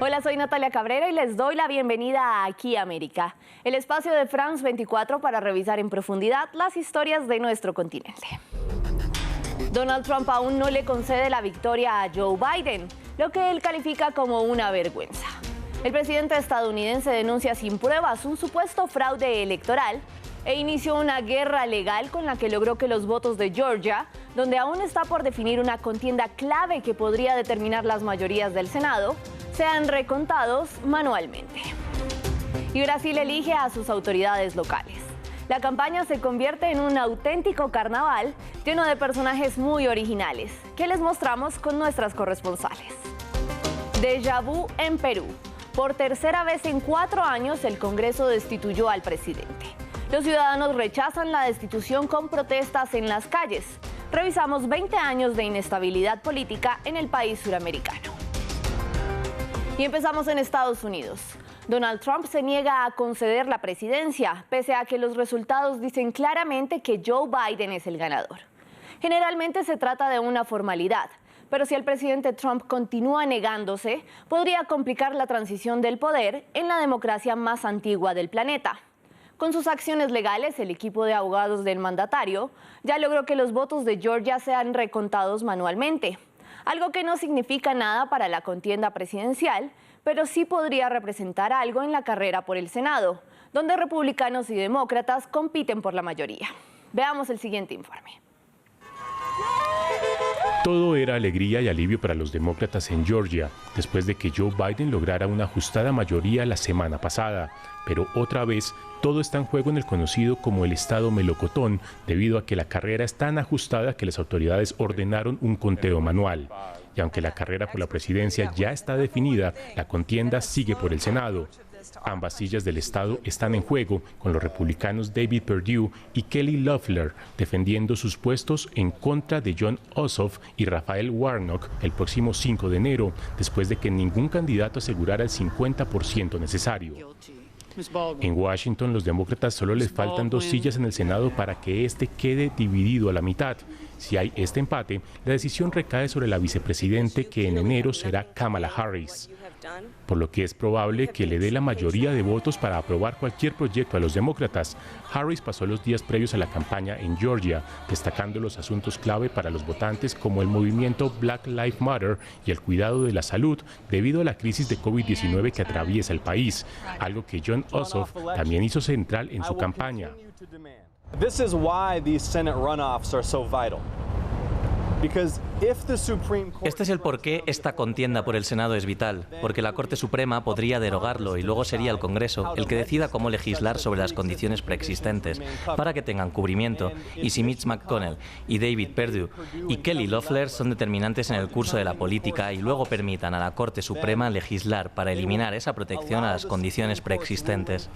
Hola, soy Natalia Cabrera y les doy la bienvenida a Aquí América, el espacio de France 24 para revisar en profundidad las historias de nuestro continente. Donald Trump aún no le concede la victoria a Joe Biden, lo que él califica como una vergüenza. El presidente estadounidense denuncia sin pruebas un supuesto fraude electoral e inició una guerra legal con la que logró que los votos de Georgia, donde aún está por definir una contienda clave que podría determinar las mayorías del Senado, sean recontados manualmente. Y Brasil elige a sus autoridades locales. La campaña se convierte en un auténtico carnaval lleno de personajes muy originales, que les mostramos con nuestras corresponsales. Déjà vu en Perú. Por tercera vez en 4 años, el Congreso destituyó al presidente. Los ciudadanos rechazan la destitución con protestas en las calles. Revisamos 20 años de inestabilidad política en el país suramericano. Y empezamos en Estados Unidos. Donald Trump se niega a conceder la presidencia, pese a que los resultados dicen claramente que Joe Biden es el ganador. Generalmente se trata de una formalidad, pero si el presidente Trump continúa negándose, podría complicar la transición del poder en la democracia más antigua del planeta. Con sus acciones legales, el equipo de abogados del mandatario ya logró que los votos de Georgia sean recontados manualmente, algo que no significa nada para la contienda presidencial, pero sí podría representar algo en la carrera por el Senado, donde republicanos y demócratas compiten por la mayoría. Veamos el siguiente informe. Todo era alegría y alivio para los demócratas en Georgia, después de que Joe Biden lograra una ajustada mayoría la semana pasada. Pero otra vez, todo está en juego en el conocido como el estado melocotón, debido a que la carrera es tan ajustada que las autoridades ordenaron un conteo manual. Y aunque la carrera por la presidencia ya está definida, la contienda sigue por el Senado. Ambas sillas del estado están en juego, con los republicanos David Perdue y Kelly Loeffler defendiendo sus puestos en contra de Jon Ossoff y Raphael Warnock el próximo 5 de enero, después de que ningún candidato asegurara el 50% necesario. En Washington, los demócratas solo les faltan 2 sillas en el Senado para que este quede dividido a la mitad. Si hay este empate, la decisión recae sobre la vicepresidente, que en enero será Kamala Harris, por lo que es probable que le dé la mayoría de votos para aprobar cualquier proyecto a los demócratas. Harris pasó los días previos a la campaña en Georgia, destacando los asuntos clave para los votantes como el movimiento Black Lives Matter y el cuidado de la salud debido a la crisis de COVID-19 que atraviesa el país, algo que Jon Ossoff también hizo central en su campaña. This is why these Senate runoffs are so vital. Este es el porqué esta contienda por el Senado es vital, porque la Corte Suprema podría derogarlo y luego sería el Congreso el que decida cómo legislar sobre las condiciones preexistentes para que tengan cubrimiento, y si Mitch McConnell y David Perdue y Kelly Loeffler son determinantes en el curso de la política y luego permitan a la Corte Suprema legislar para eliminar esa protección a las condiciones preexistentes.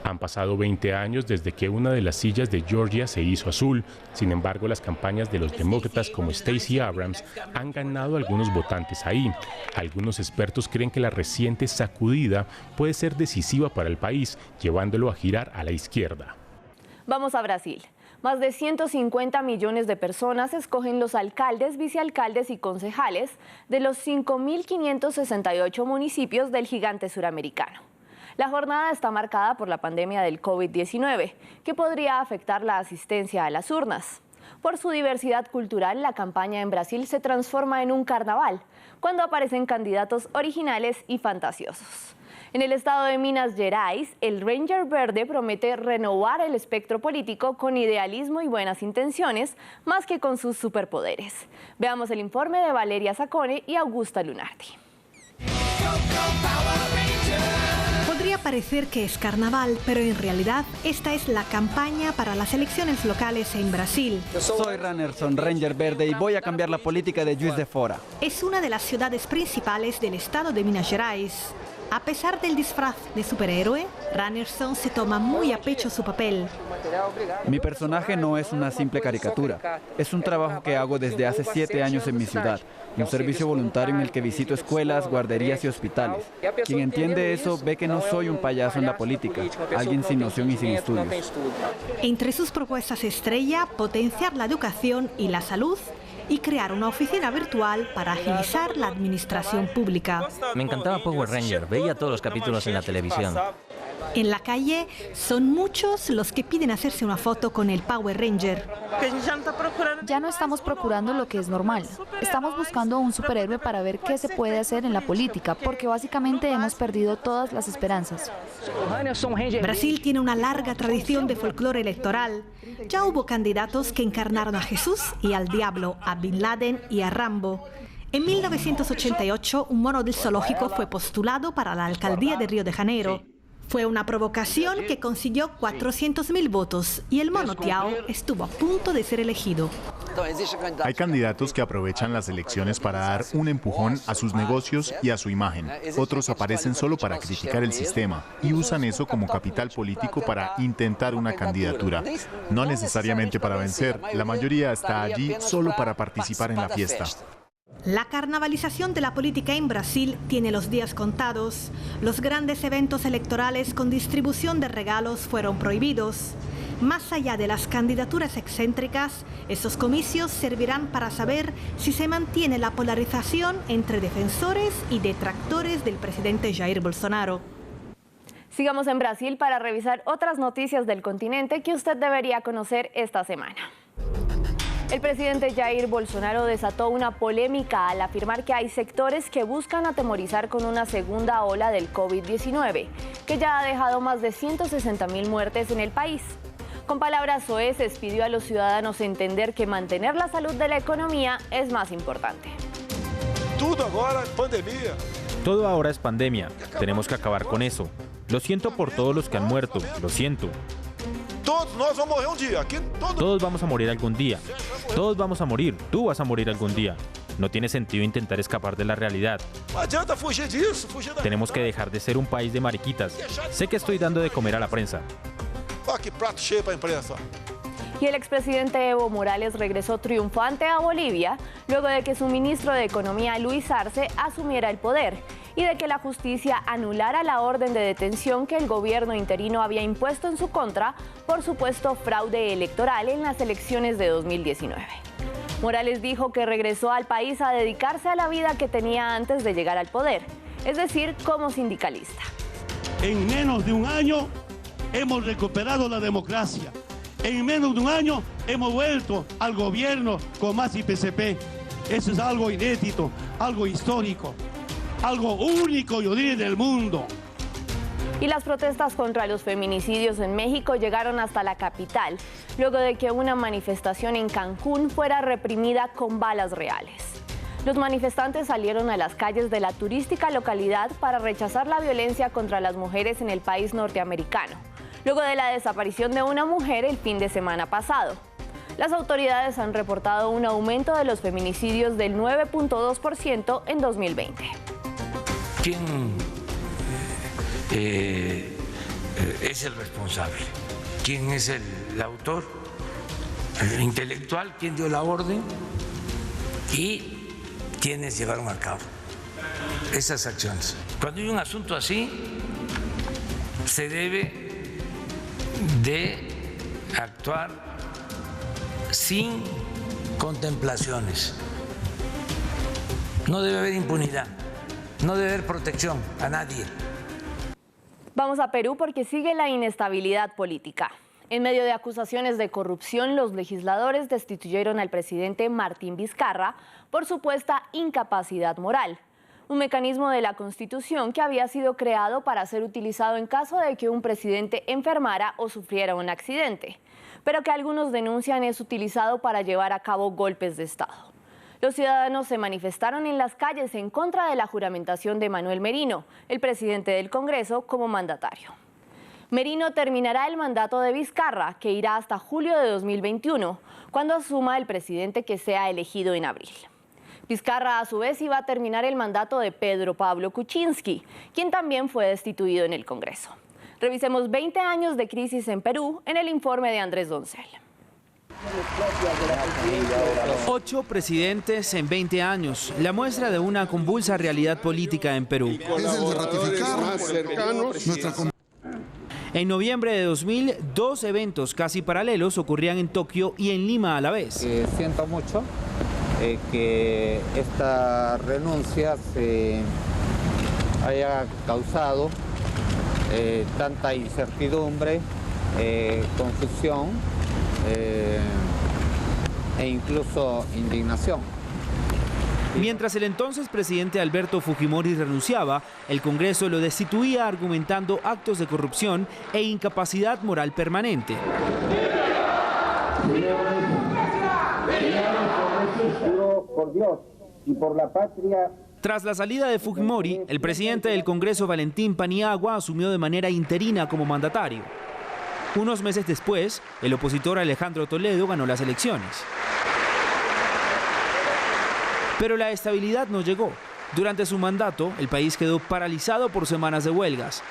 Han pasado 20 años desde que una de las sillas de Georgia se hizo azul. Sin embargo, las campañas de los demócratas como Stacey Abrams han ganado a algunos votantes ahí. Algunos expertos creen que la reciente sacudida puede ser decisiva para el país, llevándolo a girar a la izquierda. Vamos a Brasil. Más de 150 millones de personas escogen los alcaldes, vicealcaldes y concejales de los 5.568 municipios del gigante suramericano. La jornada está marcada por la pandemia del COVID-19, que podría afectar la asistencia a las urnas. Por su diversidad cultural, la campaña en Brasil se transforma en un carnaval, cuando aparecen candidatos originales y fantasiosos. En el estado de Minas Gerais, el Ranger Verde promete renovar el espectro político con idealismo y buenas intenciones, más que con sus superpoderes. Veamos el informe de Valeria Zacone y Augusta Lunardi. Podría parecer que es carnaval, pero en realidad esta es la campaña para las elecciones locales en Brasil. Soy Rannerson, Ranger Verde, y voy a cambiar la política de Juiz de Fora. Es una de las ciudades principales del estado de Minas Gerais. A pesar del disfraz de superhéroe, Rannerson se toma muy a pecho su papel. Mi personaje no es una simple caricatura. Es un trabajo que hago desde hace 7 años en mi ciudad. Un servicio voluntario en el que visito escuelas, guarderías y hospitales. Quien entiende eso ve que no soy un payaso en la política, alguien sin noción y sin estudios. Entre sus propuestas estrella, potenciar la educación y la salud y crear una oficina virtual para agilizar la administración pública. Me encantaba Power Ranger, veía todos los capítulos en la televisión. En la calle son muchos los que piden hacerse una foto con el Power Ranger. Ya no estamos procurando lo que es normal. Estamos buscando un superhéroe para ver qué se puede hacer en la política, porque básicamente hemos perdido todas las esperanzas. Brasil tiene una larga tradición de folclore electoral. Ya hubo candidatos que encarnaron a Jesús y al diablo, a Bin Laden y a Rambo. En 1988, un mono del zoológico fue postulado para la alcaldía de Río de Janeiro. Fue una provocación que consiguió 400.000 votos y el mono Tiao estuvo a punto de ser elegido. Hay candidatos que aprovechan las elecciones para dar un empujón a sus negocios y a su imagen. Otros aparecen solo para criticar el sistema y usan eso como capital político para intentar una candidatura. No necesariamente para vencer, la mayoría está allí solo para participar en la fiesta. La carnavalización de la política en Brasil tiene los días contados. Los grandes eventos electorales con distribución de regalos fueron prohibidos. Más allá de las candidaturas excéntricas, esos comicios servirán para saber si se mantiene la polarización entre defensores y detractores del presidente Jair Bolsonaro. Sigamos en Brasil para revisar otras noticias del continente que usted debería conocer esta semana. El presidente Jair Bolsonaro desató una polémica al afirmar que hay sectores que buscan atemorizar con una segunda ola del COVID-19, que ya ha dejado más de 160.000 muertes en el país. Con palabras soeces pidió a los ciudadanos entender que mantener la salud de la economía es más importante. Todo ahora es pandemia. Tenemos que acabar con eso. Lo siento por todos los que han muerto. Lo siento. Todos vamos a morir algún día. Todos vamos a morir. Tú vas a morir algún día. No tiene sentido intentar escapar de la realidad. Tenemos que dejar de ser un país de mariquitas. Sé que estoy dando de comer a la prensa. Y el expresidente Evo Morales regresó triunfante a Bolivia luego de que su ministro de Economía, Luis Arce, asumiera el poder y de que la justicia anulara la orden de detención que el gobierno interino había impuesto en su contra por supuesto fraude electoral en las elecciones de 2019. Morales dijo que regresó al país a dedicarse a la vida que tenía antes de llegar al poder, es decir, como sindicalista. En menos de un año hemos recuperado la democracia. En menos de un año hemos vuelto al gobierno con más IPCP. Eso es algo inédito, algo histórico, algo único, yo diría, del mundo. Y las protestas contra los feminicidios en México llegaron hasta la capital, luego de que una manifestación en Cancún fuera reprimida con balas reales. Los manifestantes salieron a las calles de la turística localidad para rechazar la violencia contra las mujeres en el país norteamericano, luego de la desaparición de una mujer el fin de semana pasado. Las autoridades han reportado un aumento de los feminicidios del 9.2% en 2020. ¿Quién es el responsable? ¿Quién es el autor? ¿El intelectual? ¿Quién dio la orden? ¿Y quiénes llevaron a cabo esas acciones? Cuando hay un asunto así, se debe de actuar sin contemplaciones. No debe haber impunidad, no debe haber protección a nadie. Vamos a Perú porque sigue la inestabilidad política. En medio de acusaciones de corrupción, los legisladores destituyeron al presidente Martín Vizcarra por supuesta incapacidad moral. Un mecanismo de la Constitución que había sido creado para ser utilizado en caso de que un presidente enfermara o sufriera un accidente, pero que algunos denuncian es utilizado para llevar a cabo golpes de Estado. Los ciudadanos se manifestaron en las calles en contra de la juramentación de Manuel Merino, el presidente del Congreso, como mandatario. Merino terminará el mandato de Vizcarra, que irá hasta julio de 2021, cuando asuma el presidente que sea elegido en abril. Vizcarra, a su vez, iba a terminar el mandato de Pedro Pablo Kuczynski, quien también fue destituido en el Congreso. Revisemos 20 años de crisis en Perú en el informe de Andrés Doncel. 8 presidentes en 20 años, la muestra de una convulsa realidad política en Perú. En noviembre de 2000, 2 eventos casi paralelos ocurrían en Tokio y en Lima a la vez. Siento mucho que esta renuncia se haya causado tanta incertidumbre, confusión e incluso indignación. Mientras el entonces presidente Alberto Fujimori renunciaba, el Congreso lo destituía argumentando actos de corrupción e incapacidad moral permanente. Por Dios y por la patria. Tras la salida de Fujimori, el presidente del Congreso, Valentín Paniagua, asumió de manera interina como mandatario. Unos meses después, el opositor Alejandro Toledo ganó las elecciones. Pero la estabilidad no llegó. Durante su mandato, el país quedó paralizado por semanas de huelgas.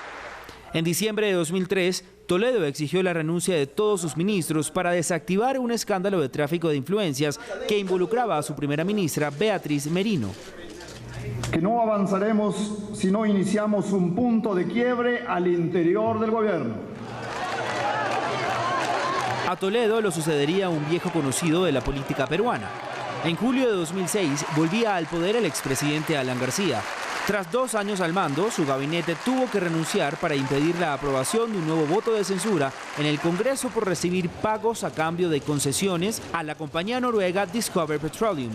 En diciembre de 2003, Toledo exigió la renuncia de todos sus ministros para desactivar un escándalo de tráfico de influencias que involucraba a su primera ministra, Beatriz Merino. Que no avanzaremos si no iniciamos un punto de quiebre al interior del gobierno. A Toledo lo sucedería un viejo conocido de la política peruana. En julio de 2006 volvía al poder el expresidente Alan García. Tras 2 años al mando, su gabinete tuvo que renunciar para impedir la aprobación de un nuevo voto de censura en el Congreso por recibir pagos a cambio de concesiones a la compañía noruega Discover Petroleum.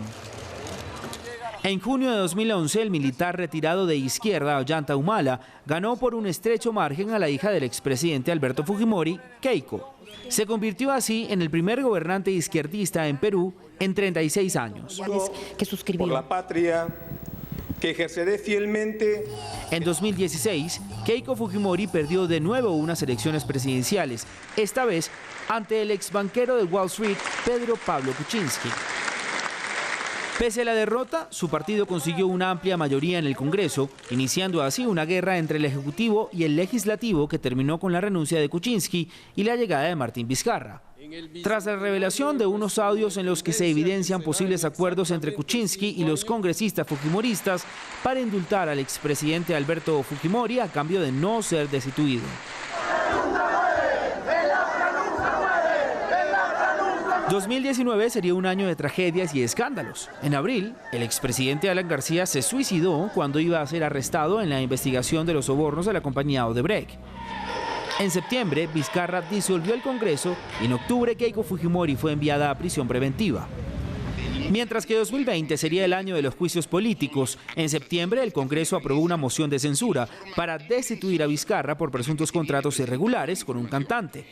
En junio de 2011, el militar retirado de izquierda, Ollanta Humala, ganó por un estrecho margen a la hija del expresidente Alberto Fujimori, Keiko. Se convirtió así en el primer gobernante izquierdista en Perú en 36 años. Que suscribió. Por la patria, que ejerceré fielmente. En 2016, Keiko Fujimori perdió de nuevo unas elecciones presidenciales, esta vez ante el exbanquero de Wall Street, Pedro Pablo Kuczynski. Pese a la derrota, su partido consiguió una amplia mayoría en el Congreso, iniciando así una guerra entre el Ejecutivo y el Legislativo que terminó con la renuncia de Kuczynski y la llegada de Martín Vizcarra. Tras la revelación de unos audios en los que se evidencian posibles acuerdos entre Kuczynski y los congresistas fujimoristas para indultar al expresidente Alberto Fujimori a cambio de no ser destituido. 2019 sería un año de tragedias y escándalos. En abril, el expresidente Alan García se suicidó cuando iba a ser arrestado en la investigación de los sobornos de la compañía Odebrecht. En septiembre, Vizcarra disolvió el Congreso y en octubre Keiko Fujimori fue enviada a prisión preventiva. Mientras que 2020 sería el año de los juicios políticos, en septiembre el Congreso aprobó una moción de censura para destituir a Vizcarra por presuntos contratos irregulares con un cantante.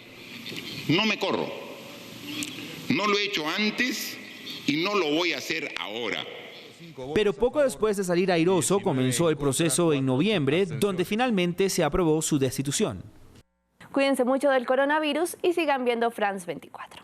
No me corro. No lo he hecho antes y no lo voy a hacer ahora. Pero poco después de salir airoso, comenzó el proceso en noviembre, donde finalmente se aprobó su destitución. Cuídense mucho del coronavirus y sigan viendo France 24.